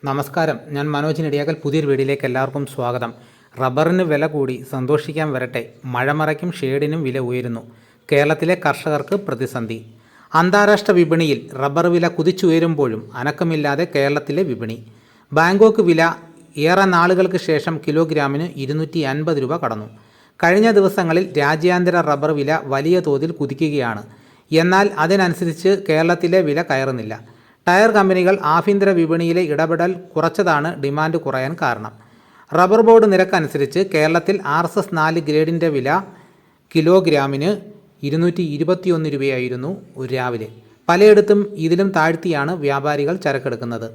നമസ്കാരം, ഞാൻ മനോജ് നെടിയാക്കൽ. പുതിയൊരു വീഡിയോയിലേക്ക് എല്ലാവർക്കും സ്വാഗതം. റബ്ബറിന് വില കൂടി, സന്തോഷിക്കാൻ വരട്ടെ. മഴമറയ്ക്കും ഷേഡിനും വില ഉയരുന്നു. കേരളത്തിലെ കർഷകർക്ക് പ്രതിസന്ധി. അന്താരാഷ്ട്ര വിപണിയിൽ റബ്ബർ വില കുതിച്ചുയരുമ്പോഴും അനക്കമില്ലാതെ കേരളത്തിലെ വിപണി. ബാങ്കോക്ക് വില ഏറെ നാളുകൾക്ക് ശേഷം കിലോഗ്രാമിന് 250 രൂപ കടന്നു. കഴിഞ്ഞ ദിവസങ്ങളിൽ രാജ്യാന്തര റബ്ബർ വില വലിയ തോതിൽ കുതിക്കുകയാണ്. എന്നാൽ അതിനനുസരിച്ച് കേരളത്തിലെ വില കയറുന്നില്ല. ടയർ കമ്പനികൾ ആഭ്യന്തര വിപണിയിലെ ഇടപെടൽ കുറച്ചതാണ് ഡിമാൻഡ് കുറയാൻ കാരണം. റബ്ബർ ബോർഡ് നിരക്കനുസരിച്ച് കേരളത്തിൽ RSS 4 ഗ്രേഡിൻ്റെ വില കിലോഗ്രാമിന് 221 രൂപയായിരുന്നു രാവിലെ. പലയിടത്തും ഇതിലും താഴ്ത്തിയാണ് വ്യാപാരികൾ ചരക്കെടുക്കുന്നത്.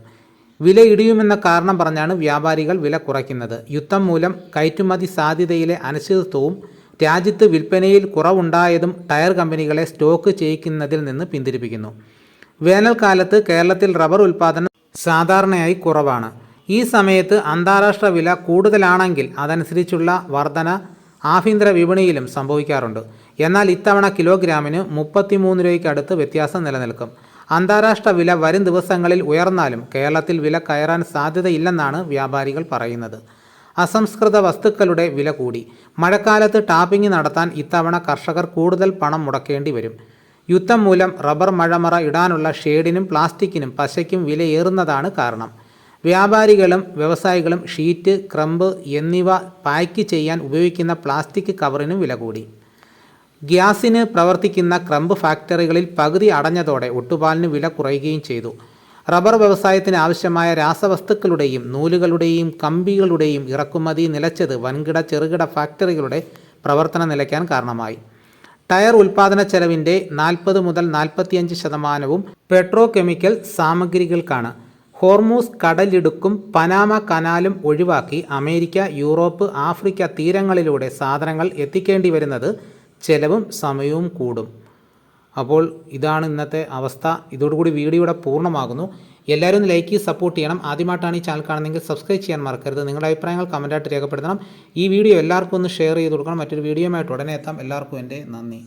വില ഇടിയുമെന്ന കാരണം പറഞ്ഞാണ് വ്യാപാരികൾ വില കുറയ്ക്കുന്നത്. യുദ്ധം മൂലം കയറ്റുമതി സാധ്യതയിലെ അനിശ്ചിതത്വവും രാജ്യത്ത് വിൽപ്പനയിൽ കുറവുണ്ടായതും ടയർ കമ്പനികളെ സ്റ്റോക്ക് ചെയ്യിക്കുന്നതിൽ നിന്ന് പിന്തിരിപ്പിക്കുന്നു. വേനൽക്കാലത്ത് കേരളത്തിൽ റബ്ബർ ഉൽപ്പാദനം സാധാരണയായി കുറവാണ്. ഈ സമയത്ത് അന്താരാഷ്ട്ര വില കൂടുതലാണെങ്കിൽ അതനുസരിച്ചുള്ള വർധന ആഭ്യന്തര വിപണിയിലും സംഭവിക്കാറുണ്ട്. എന്നാൽ ഇത്തവണ കിലോഗ്രാമിന് 33 രൂപയ്ക്കടുത്ത് വ്യത്യാസം നിലനിൽക്കും. അന്താരാഷ്ട്ര വില വരും ദിവസങ്ങളിൽ ഉയർന്നാലും കേരളത്തിൽ വില കയറാൻ സാധ്യതയില്ലെന്നാണ് വ്യാപാരികൾ പറയുന്നത്. അസംസ്കൃത വസ്തുക്കളുടെ വില കൂടി. മഴക്കാലത്ത് ടാപ്പിംഗ് നടത്താൻ ഇത്തവണ കർഷകർ കൂടുതൽ പണം മുടക്കേണ്ടി വരും. യുദ്ധം മൂലം റബ്ബർ മഴമറ ഇടാനുള്ള ഷേഡിനും പ്ലാസ്റ്റിക്കിനും പശയ്ക്കും വിലയേറുന്നതാണ് കാരണം. വ്യാപാരികളും വ്യവസായികളും ഷീറ്റ്, ക്രമ്പ് എന്നിവ പായ്ക്ക് ചെയ്യാൻ ഉപയോഗിക്കുന്ന പ്ലാസ്റ്റിക് കവറിനും വില കൂടി. ഗ്യാസിന് പ്രവർത്തിക്കുന്ന ക്രമ്പ് ഫാക്ടറികളിൽ പകുതി അടഞ്ഞതോടെ ഒട്ടുപാലിന് വില കുറയുകയും ചെയ്തു. റബ്ബർ വ്യവസായത്തിന് ആവശ്യമായ രാസവസ്തുക്കളുടെയും നൂലുകളുടെയും കമ്പികളുടെയും ഇറക്കുമതി നിലച്ചത് വൻകിട ചെറുകിട ഫാക്ടറികളുടെ പ്രവർത്തനം നിലയ്ക്കാൻ കാരണമായി. ടയർ ഉൽപ്പാദന ചെലവിൻ്റെ 40 മുതൽ 45% പെട്രോ കെമിക്കൽ സാമഗ്രികൾക്കാണ്. ഹോർമൂസ് കടലിടുക്കും പനാമ കനാലും ഒഴിവാക്കി അമേരിക്ക, യൂറോപ്പ്, ആഫ്രിക്ക തീരങ്ങളിലൂടെ സാധനങ്ങൾ എത്തിക്കേണ്ടി വരുന്നത് ചെലവും സമയവും കൂടും. അപ്പോൾ ഇതാണ് ഇന്നത്തെ അവസ്ഥ. ഇതോടുകൂടി വീഡിയോയുടെ പൂർണ്ണമാകുന്നു. എല്ലാവരും ഒന്ന് ലൈക്ക് ചെയ്ത് സപ്പോർട്ട് ചെയ്യണം. ആദ്യമായിട്ടാണ് ഈ ചാനൽ കാണുന്നതെങ്കിൽ സബ്സ്ക്രൈബ് ചെയ്യാൻ മറക്കരുത്. നിങ്ങളുടെ അഭിപ്രായങ്ങൾ കമൻറ്റായിട്ട് രേഖപ്പെടുത്തണം. ഈ വീഡിയോ എല്ലാവർക്കും ഒന്ന് ഷെയർ ചെയ്ത് കൊടുക്കണം. മറ്റൊരു വീഡിയോയുമായിട്ട് ഉടനെ എത്താം. എല്ലാവർക്കും എൻ്റെ നന്ദി.